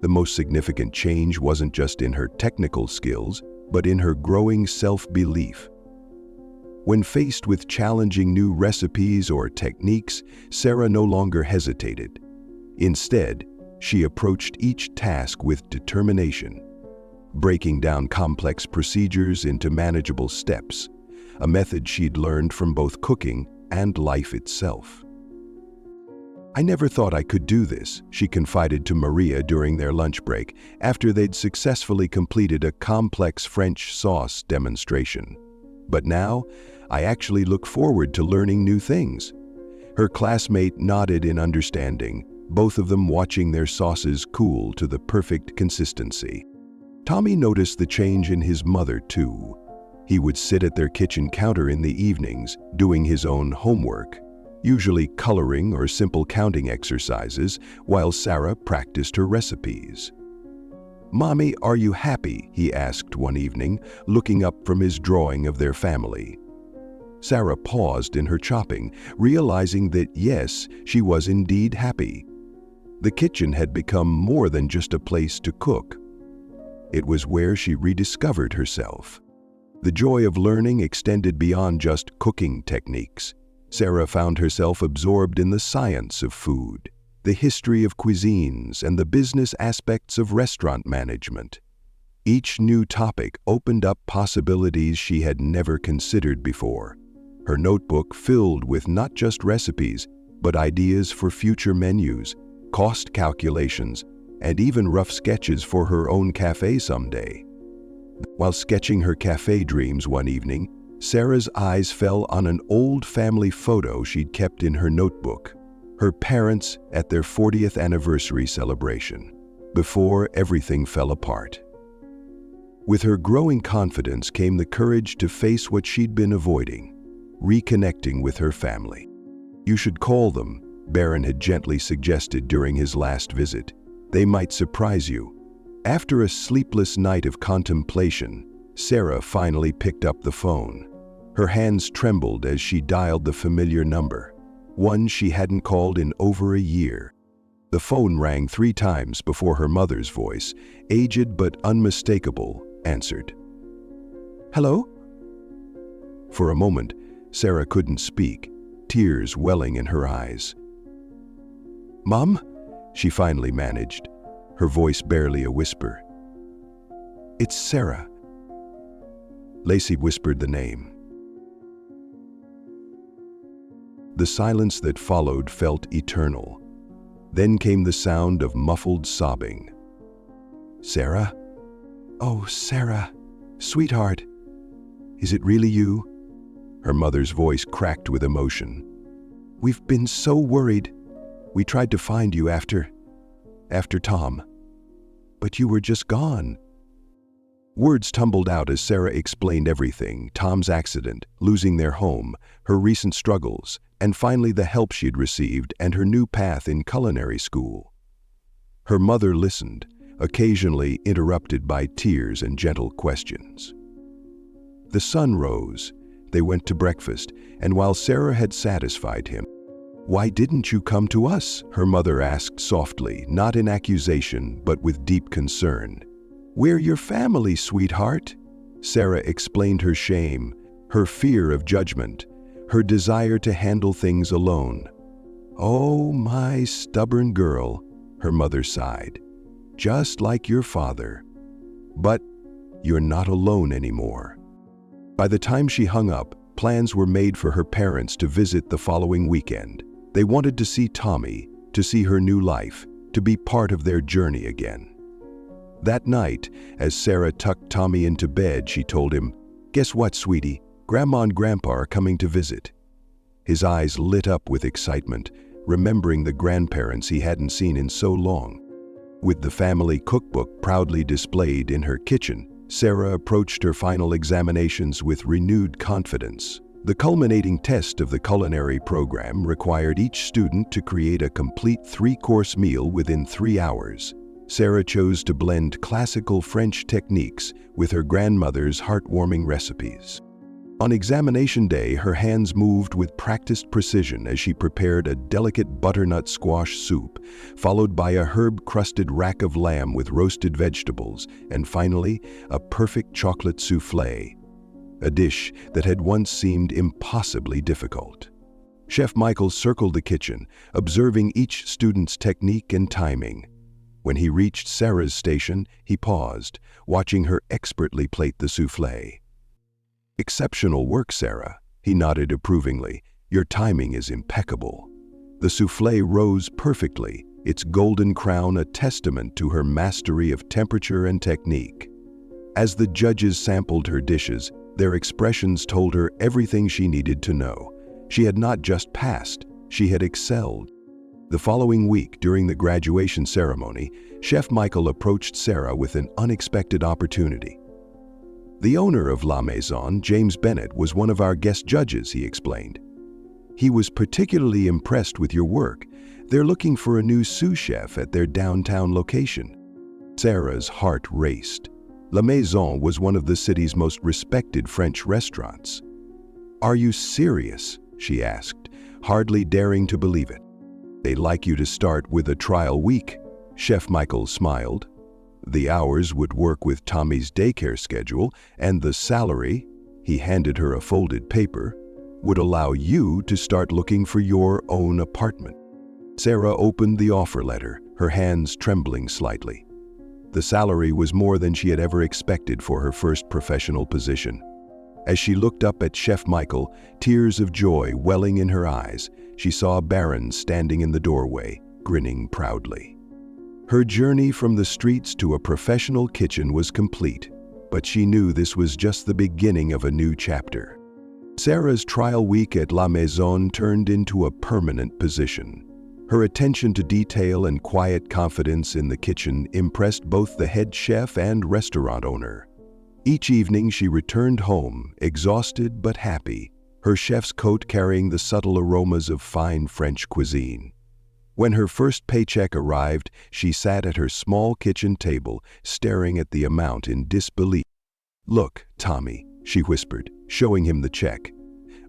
The most significant change wasn't just in her technical skills, but in her growing self-belief. When faced with challenging new recipes or techniques, Sarah no longer hesitated. Instead, she approached each task with determination, breaking down complex procedures into manageable steps, a method she'd learned from both cooking and life itself. "I never thought I could do this," she confided to Maria during their lunch break after they'd successfully completed a complex French sauce demonstration. "But now, I actually look forward to learning new things." Her classmate nodded in understanding, both of them watching their sauces cool to the perfect consistency. Tommy noticed the change in his mother, too. He would sit at their kitchen counter in the evenings, doing his own homework, usually coloring or simple counting exercises, while Sarah practiced her recipes. "Mommy, are you happy?" he asked one evening, looking up from his drawing of their family. Sarah paused in her chopping, realizing that yes, she was indeed happy. The kitchen had become more than just a place to cook. It was where she rediscovered herself. The joy of learning extended beyond just cooking techniques. Sarah found herself absorbed in the science of food, the history of cuisines, and the business aspects of restaurant management. Each new topic opened up possibilities she had never considered before. Her notebook filled with not just recipes, but ideas for future menus, cost calculations, and even rough sketches for her own cafe someday. While sketching her cafe dreams one evening, Sarah's eyes fell on an old family photo she'd kept in her notebook, her parents at their 40th anniversary celebration, before everything fell apart. With her growing confidence came the courage to face what she'd been avoiding, reconnecting with her family. "You should call them," Barron had gently suggested during his last visit. "They might surprise you." After a sleepless night of contemplation, Sarah finally picked up the phone. Her hands trembled as she dialed the familiar number, one she hadn't called in over a year. The phone rang 3 times before her mother's voice, aged but unmistakable, answered. "Hello?" For a moment, Sarah couldn't speak, tears welling in her eyes. "Mom?" she finally managed, her voice barely a whisper. "It's Sarah." Lacey whispered the name. The silence that followed felt eternal. Then came the sound of muffled sobbing. "Sarah? Oh, Sarah, sweetheart. Is it really you?" Her mother's voice cracked with emotion. "We've been so worried. We tried to find you after Tom. But you were just gone." Words tumbled out as Sarah explained everything: Tom's accident, losing their home, her recent struggles, and finally the help she'd received and her new path in culinary school. Her mother listened, occasionally interrupted by tears and gentle questions. The sun rose, they went to breakfast, and while Sarah had satisfied him, "Why didn't you come to us?" her mother asked softly, not in accusation, but with deep concern. "We're your family, sweetheart." Sarah explained her shame, her fear of judgment, her desire to handle things alone. "Oh, my stubborn girl," her mother sighed. "Just like your father. But you're not alone anymore." By the time she hung up, plans were made for her parents to visit the following weekend. They wanted to see Tommy, to see her new life, to be part of their journey again. That night, as Sarah tucked Tommy into bed, she told him, "Guess what, sweetie? Grandma and Grandpa are coming to visit." His eyes lit up with excitement, remembering the grandparents he hadn't seen in so long. With the family cookbook proudly displayed in her kitchen, Sarah approached her final examinations with renewed confidence. The culminating test of the culinary program required each student to create a complete 3-course meal within 3 hours. Sarah chose to blend classical French techniques with her grandmother's heartwarming recipes. On examination day, her hands moved with practiced precision as she prepared a delicate butternut squash soup, followed by a herb-crusted rack of lamb with roasted vegetables, and finally, a perfect chocolate soufflé, a dish that had once seemed impossibly difficult. Chef Michael circled the kitchen, observing each student's technique and timing. When he reached Sarah's station, he paused, watching her expertly plate the soufflé. "Exceptional work, Sarah," he nodded approvingly. "Your timing is impeccable." The soufflé rose perfectly, its golden crown a testament to her mastery of temperature and technique. As the judges sampled her dishes, their expressions told her everything she needed to know. She had not just passed, she had excelled. The following week, during the graduation ceremony, Chef Michael approached Sarah with an unexpected opportunity. "The owner of La Maison, James Bennett, was one of our guest judges," he explained. "He was particularly impressed with your work. They're looking for a new sous chef at their downtown location." Sarah's heart raced. La Maison was one of the city's most respected French restaurants. "Are you serious?" she asked, hardly daring to believe it. "They'd like you to start with a trial week." Chef Michael smiled. "The hours would work with Tommy's daycare schedule, and the salary," he handed her a folded paper, "would allow you to start looking for your own apartment." Sarah opened the offer letter, her hands trembling slightly. The salary was more than she had ever expected for her first professional position. As she looked up at Chef Michael, tears of joy welling in her eyes, she saw Barron standing in the doorway, grinning proudly. Her journey from the streets to a professional kitchen was complete, but she knew this was just the beginning of a new chapter. Sarah's trial week at La Maison turned into a permanent position. Her attention to detail and quiet confidence in the kitchen impressed both the head chef and restaurant owner. Each evening she returned home, exhausted but happy, her chef's coat carrying the subtle aromas of fine French cuisine. When her first paycheck arrived, she sat at her small kitchen table, staring at the amount in disbelief. "Look, Tommy," she whispered, showing him the check.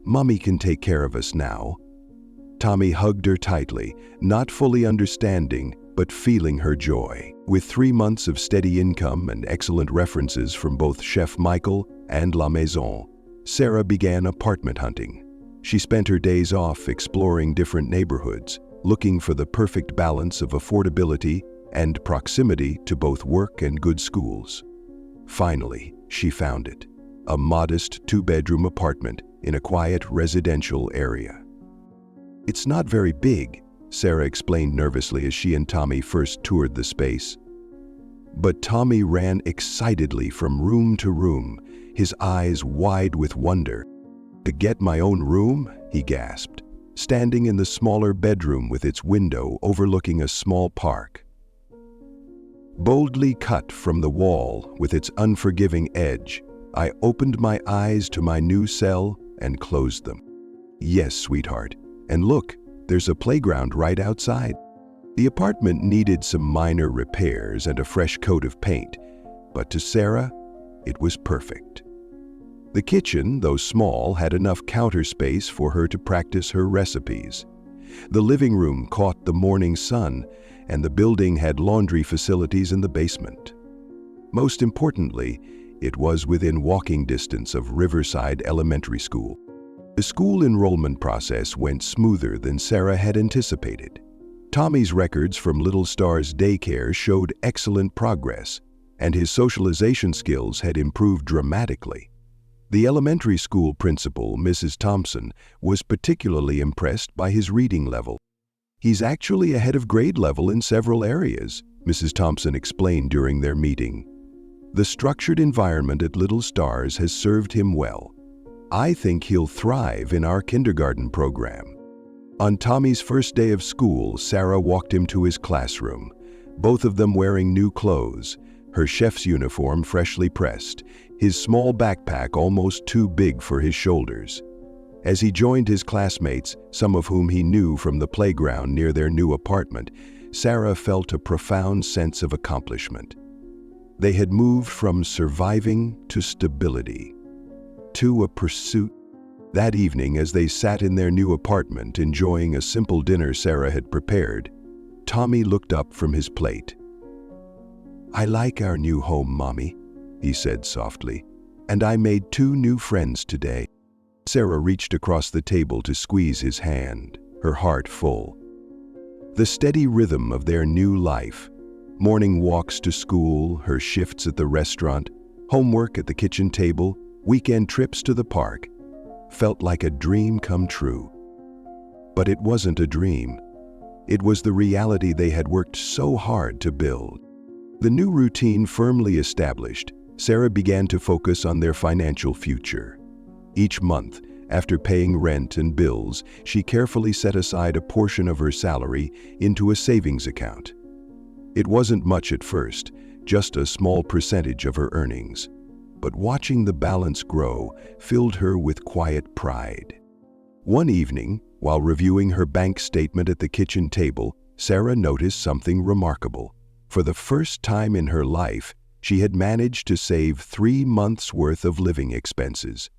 "Mommy can take care of us now." Tommy hugged her tightly, not fully understanding, but feeling her joy. With 3 months of steady income and excellent references from both Chef Michael and La Maison, Sarah began apartment hunting. She spent her days off exploring different neighborhoods, looking for the perfect balance of affordability and proximity to both work and good schools. Finally, she found it, a modest 2-bedroom apartment in a quiet residential area. "It's not very big," Sarah explained nervously as she and Tommy first toured the space. But Tommy ran excitedly from room to room, his eyes wide with wonder. "To get my own room?" he gasped, standing in the smaller bedroom with its window overlooking a small park. Boldly cut from the wall with its unforgiving edge, I opened my eyes to my new cell and closed them. "Yes, sweetheart, and look, there's a playground right outside." The apartment needed some minor repairs and a fresh coat of paint, but to Sarah, it was perfect. The kitchen, though small, had enough counter space for her to practice her recipes. The living room caught the morning sun, and the building had laundry facilities in the basement. Most importantly, it was within walking distance of Riverside Elementary School. The school enrollment process went smoother than Sarah had anticipated. Tommy's records from Little Star's daycare showed excellent progress, and his socialization skills had improved dramatically. The elementary school principal, Mrs. Thompson, was particularly impressed by his reading level. "He's actually ahead of grade level in several areas," Mrs. Thompson explained during their meeting. "The structured environment at Little Stars has served him well. I think he'll thrive in our kindergarten program." On Tommy's first day of school, Sarah walked him to his classroom, both of them wearing new clothes, her chef's uniform freshly pressed, his small backpack almost too big for his shoulders. As he joined his classmates, some of whom he knew from the playground near their new apartment, Sarah felt a profound sense of accomplishment. They had moved from surviving to stability. to a pursuit. That evening, as they sat in their new apartment enjoying a simple dinner Sarah had prepared, Tommy looked up from his plate. "I like our new home, Mommy," he said softly, "and I made 2 new friends today." Sarah reached across the table to squeeze his hand, her heart full. The steady rhythm of their new life, morning walks to school, her shifts at the restaurant, homework at the kitchen table, weekend trips to the park, felt like a dream come true. But it wasn't a dream. It was the reality they had worked so hard to build. The new routine firmly established, Sarah began to focus on their financial future. Each month, after paying rent and bills, she carefully set aside a portion of her salary into a savings account. It wasn't much at first, just a small percentage of her earnings. But watching the balance grow filled her with quiet pride. One evening, while reviewing her bank statement at the kitchen table, Sarah noticed something remarkable. For the first time in her life, she had managed to save 3 months' worth of living expenses.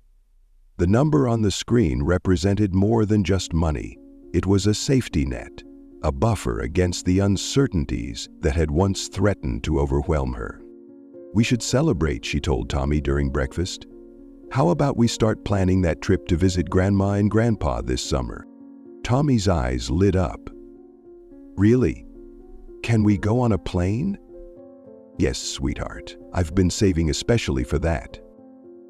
The number on the screen represented more than just money. It was a safety net, a buffer against the uncertainties that had once threatened to overwhelm her. "We should celebrate," she told Tommy during breakfast. "How about we start planning that trip to visit Grandma and Grandpa this summer?" Tommy's eyes lit up. "Really? Can we go on a plane?" "Yes, sweetheart. I've been saving especially for that."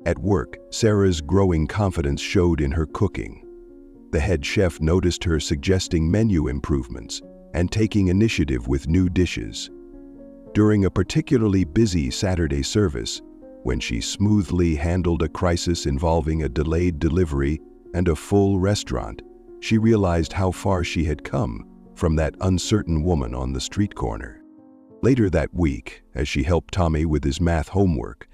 At work, Sarah's growing confidence showed in her cooking. The head chef noticed her suggesting menu improvements and taking initiative with new dishes. During a particularly busy Saturday service, when she smoothly handled a crisis involving a delayed delivery and a full restaurant, she realized how far she had come from that uncertain woman on the street corner. Later that week, as she helped Tommy with his math homework,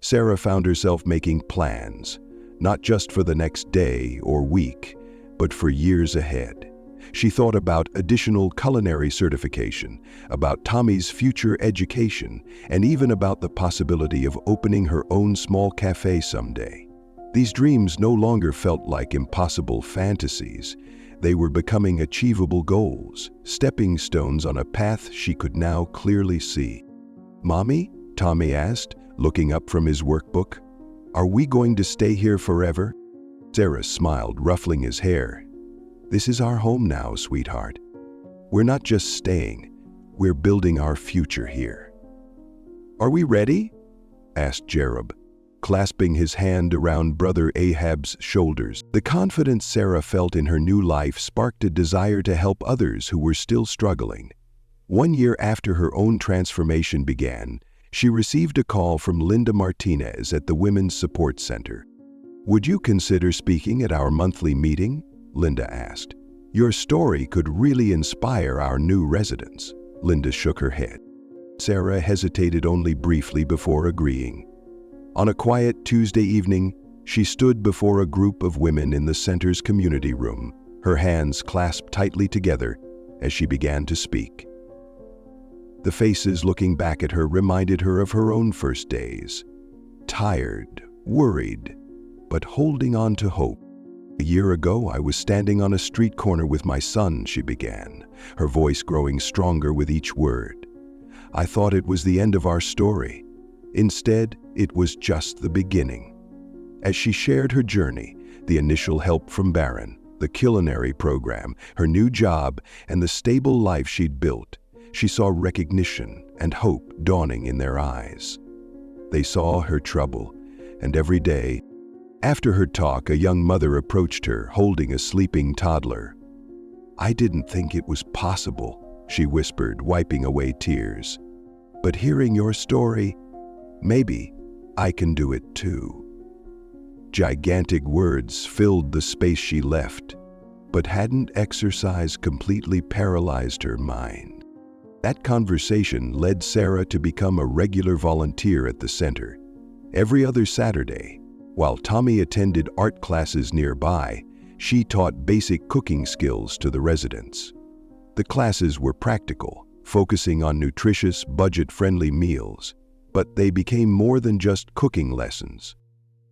Sarah found herself making plans, not just for the next day or week, but for years ahead. She thought about additional culinary certification, about Tommy's future education, and even about the possibility of opening her own small cafe someday. These dreams no longer felt like impossible fantasies. They were becoming achievable goals, stepping stones on a path she could now clearly see. "Mommy?" Tommy asked, looking up from his workbook. "Are we going to stay here forever?" Sarah smiled, ruffling his hair. "This is our home now, sweetheart. We're not just staying, we're building our future here." "Are we ready?" asked Jerob, clasping his hand around brother Ahab's shoulders. The confidence Sarah felt in her new life sparked a desire to help others who were still struggling. 1 year after her own transformation began, she received a call from Linda Martinez at the Women's Support Center. "Would you consider speaking at our monthly meeting?" Linda asked. "Your story could really inspire our new residents." Linda shook her head. Sarah hesitated only briefly before agreeing. On a quiet Tuesday evening, she stood before a group of women in the center's community room, her hands clasped tightly together as she began to speak. The faces looking back at her reminded her of her own first days. Tired, worried, but holding on to hope. "A year ago, I was standing on a street corner with my son," she began, her voice growing stronger with each word. "I thought it was the end of our story. Instead, it was just the beginning." As she shared her journey, the initial help from Barron, the culinary program, her new job, and the stable life she'd built, she saw recognition and hope dawning in their eyes. They saw her trouble, and every day, after her talk, a young mother approached her, holding a sleeping toddler. "I didn't think it was possible," she whispered, wiping away tears. "But hearing your story, maybe I can do it too." Gigantic words filled the space she left, but hadn't exercise completely paralyzed her mind. That conversation led Sarah to become a regular volunteer at the center. Every other Saturday, while Tommy attended art classes nearby, she taught basic cooking skills to the residents. The classes were practical, focusing on nutritious, budget-friendly meals, but they became more than just cooking lessons.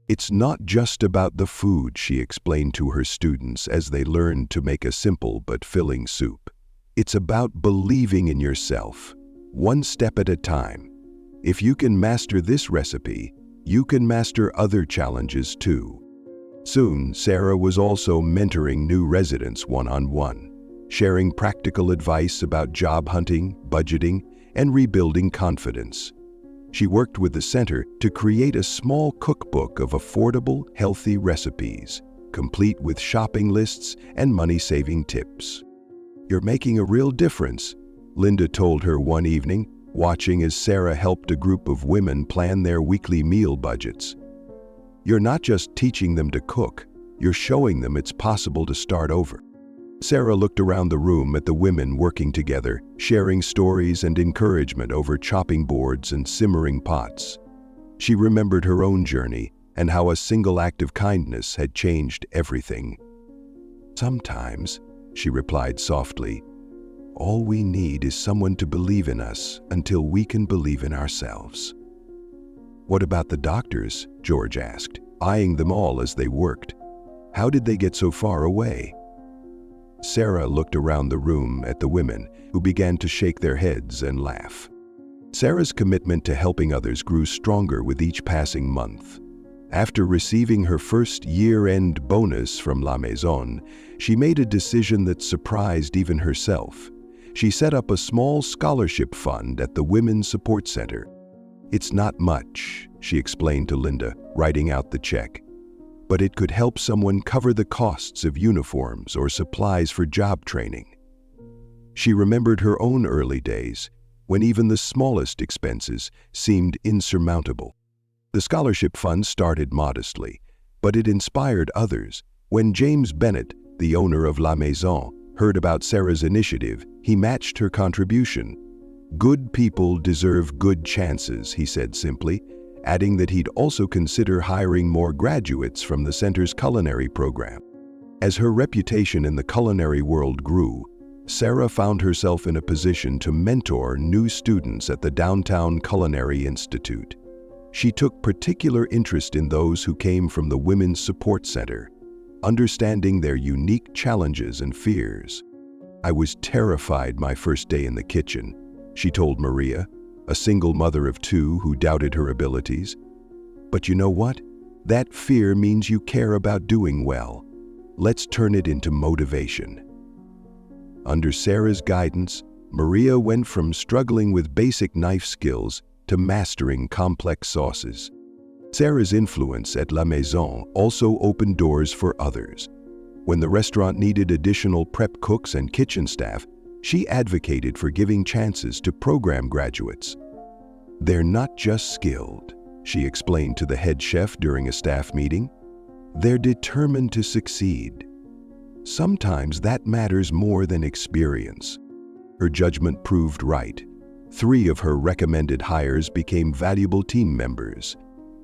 "It's not just about the food," she explained to her students as they learned to make a simple but filling soup. "It's about believing in yourself, one step at a time. If you can master this recipe, you can master other challenges too." Soon, Sarah was also mentoring new residents one-on-one, sharing practical advice about job hunting, budgeting, and rebuilding confidence. She worked with the center to create a small cookbook of affordable, healthy recipes, complete with shopping lists and money-saving tips. "You're making a real difference," Linda told her one evening, watching as Sarah helped a group of women plan their weekly meal budgets. "You're not just teaching them to cook, you're showing them it's possible to start over." Sarah looked around the room at the women working together, sharing stories and encouragement over chopping boards and simmering pots. She remembered her own journey and how a single act of kindness had changed everything. "Sometimes," she replied softly, "all we need is someone to believe in us until we can believe in ourselves." "What about the doctors?" George asked, eyeing them all as they worked. "How did they get so far away?" Sarah looked around the room at the women, who began to shake their heads and laugh. Sarah's commitment to helping others grew stronger with each passing month. After receiving her first year-end bonus from La Maison, she made a decision that surprised even herself. She set up a small scholarship fund at the Women's Support Center. "It's not much," she explained to Linda, writing out the check, "but it could help someone cover the costs of uniforms or supplies for job training." She remembered her own early days, when even the smallest expenses seemed insurmountable. The scholarship fund started modestly, but it inspired others. When James Bennett, the owner of La Maison, heard about Sarah's initiative, he matched her contribution. "Good people deserve good chances," he said simply, adding that he'd also consider hiring more graduates from the center's culinary program. As her reputation in the culinary world grew, Sarah found herself in a position to mentor new students at the Downtown Culinary Institute. She took particular interest in those who came from the Women's Support Center, understanding their unique challenges and fears. "I was terrified my first day in the kitchen," she told Maria, a single mother of two who doubted her abilities. "But you know what? That fear means you care about doing well. Let's turn it into motivation." Under Sarah's guidance, Maria went from struggling with basic knife skills to mastering complex sauces. Sarah's influence at La Maison also opened doors for others. When the restaurant needed additional prep cooks and kitchen staff, she advocated for giving chances to program graduates. "They're not just skilled," she explained to the head chef during a staff meeting. "They're determined to succeed. Sometimes that matters more than experience." Her judgment proved right. 3 of her recommended hires became valuable team members,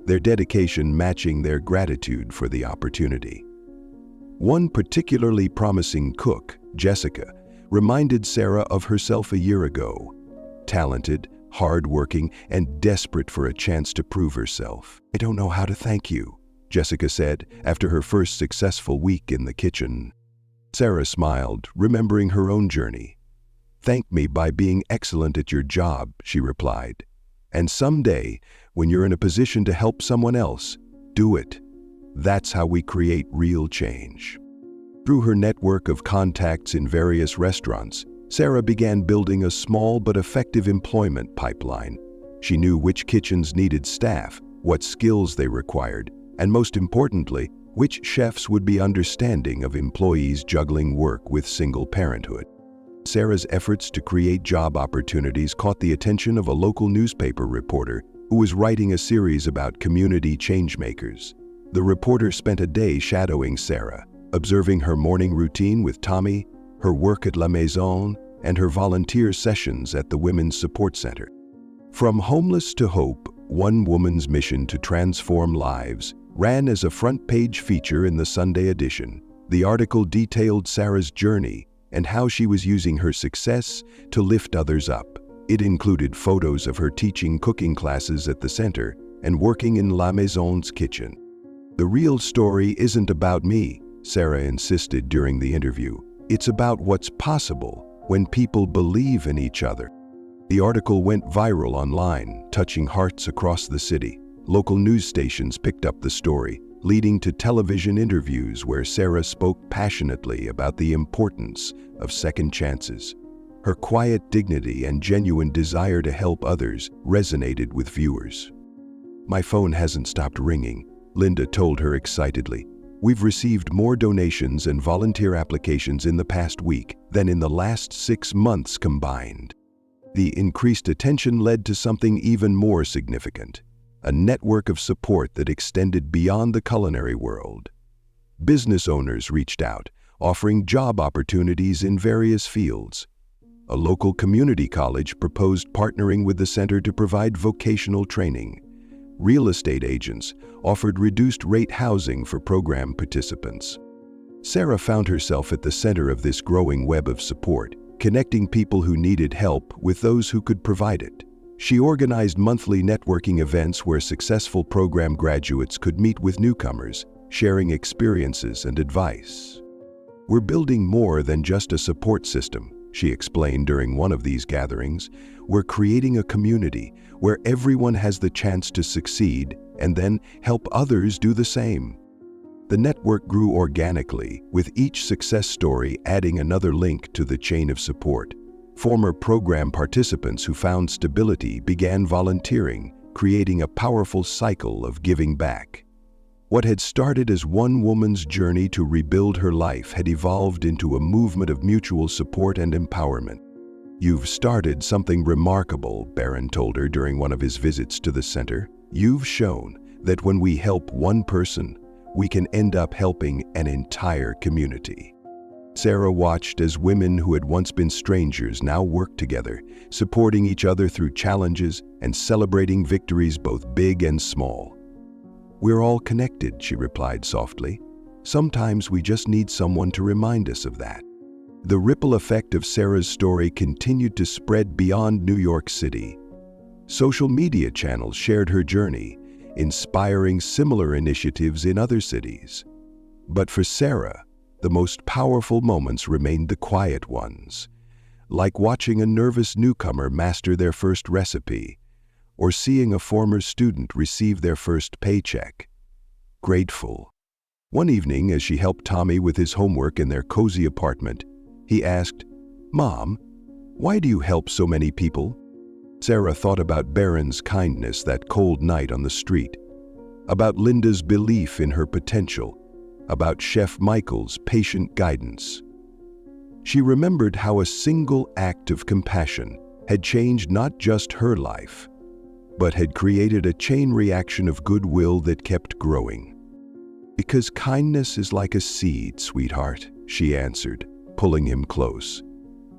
their dedication matching their gratitude for the opportunity. One particularly promising cook, Jessica, reminded Sarah of herself a year ago. Talented, hard-working, and desperate for a chance to prove herself. "I don't know how to thank you," Jessica said after her first successful week in the kitchen. Sarah smiled, remembering her own journey. "Thank me by being excellent at your job," she replied. "And someday, when you're in a position to help someone else, do it. That's how we create real change." Through her network of contacts in various restaurants, Sarah began building a small but effective employment pipeline. She knew which kitchens needed staff, what skills they required, and most importantly, which chefs would be understanding of employees juggling work with single parenthood. Sarah's efforts to create job opportunities caught the attention of a local newspaper reporter who was writing a series about community changemakers. The reporter spent a day shadowing Sarah, observing her morning routine with Tommy, her work at La Maison, and her volunteer sessions at the Women's Support Center. From Homeless to Hope, one woman's mission to transform lives, ran as a front-page feature in the Sunday edition. The article detailed Sarah's journey and how she was using her success to lift others up. It included photos of her teaching cooking classes at the center and working in La Maison's kitchen. "The real story isn't about me," Sarah insisted during the interview. "It's about what's possible when people believe in each other." The article went viral online, touching hearts across the city. Local news stations picked up the story, leading to television interviews where Sarah spoke passionately about the importance of second chances. Her quiet dignity and genuine desire to help others resonated with viewers. "My phone hasn't stopped ringing," Linda told her excitedly. "We've received more donations and volunteer applications in the past week than in the last 6 months combined." The increased attention led to something even more significant: a network of support that extended beyond the culinary world. Business owners reached out, offering job opportunities in various fields. A local community college proposed partnering with the center to provide vocational training. Real estate agents offered reduced-rate housing for program participants. Sarah found herself at the center of this growing web of support, connecting people who needed help with those who could provide it. She organized monthly networking events where successful program graduates could meet with newcomers, sharing experiences and advice. "We're building more than just a support system," she explained during one of these gatherings. "We're creating a community where everyone has the chance to succeed and then help others do the same." The network grew organically, with each success story adding another link to the chain of support. Former program participants who found stability began volunteering, creating a powerful cycle of giving back. What had started as one woman's journey to rebuild her life had evolved into a movement of mutual support and empowerment. "You've started something remarkable," Barron told her during one of his visits to the center. "You've shown that when we help one person, we can end up helping an entire community." Sarah watched as women who had once been strangers now worked together, supporting each other through challenges and celebrating victories both big and small. "We're all connected," she replied softly. "Sometimes we just need someone to remind us of that." The ripple effect of Sarah's story continued to spread beyond New York City. Social media channels shared her journey, inspiring similar initiatives in other cities. But for Sarah, the most powerful moments remained the quiet ones, like watching a nervous newcomer master their first recipe, or seeing a former student receive their first paycheck. Grateful. One evening, as she helped Tommy with his homework in their cozy apartment, he asked, "Mom, why do you help so many people?" Sarah thought about Barron's kindness that cold night on the street, about Linda's belief in her potential, about Chef Michael's patient guidance. She remembered how a single act of compassion had changed not just her life, but had created a chain reaction of goodwill that kept growing. "Because kindness is like a seed, sweetheart," she answered, pulling him close.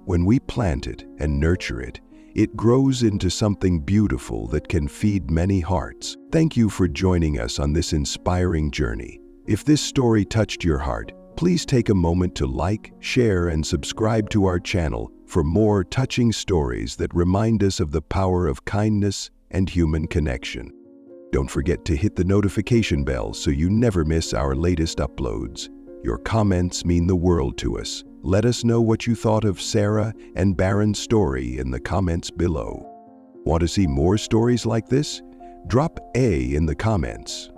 "When we plant it and nurture it, it grows into something beautiful that can feed many hearts." Thank you for joining us on this inspiring journey. If this story touched your heart, please take a moment to like, share, and subscribe to our channel for more touching stories that remind us of the power of kindness and human connection. Don't forget to hit the notification bell so you never miss our latest uploads. Your comments mean the world to us. Let us know what you thought of Sarah and Barron's story in the comments below. Want to see more stories like this? Drop A in the comments.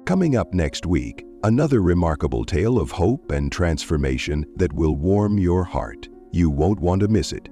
Coming up next week, another remarkable tale of hope and transformation that will warm your heart. You won't want to miss it.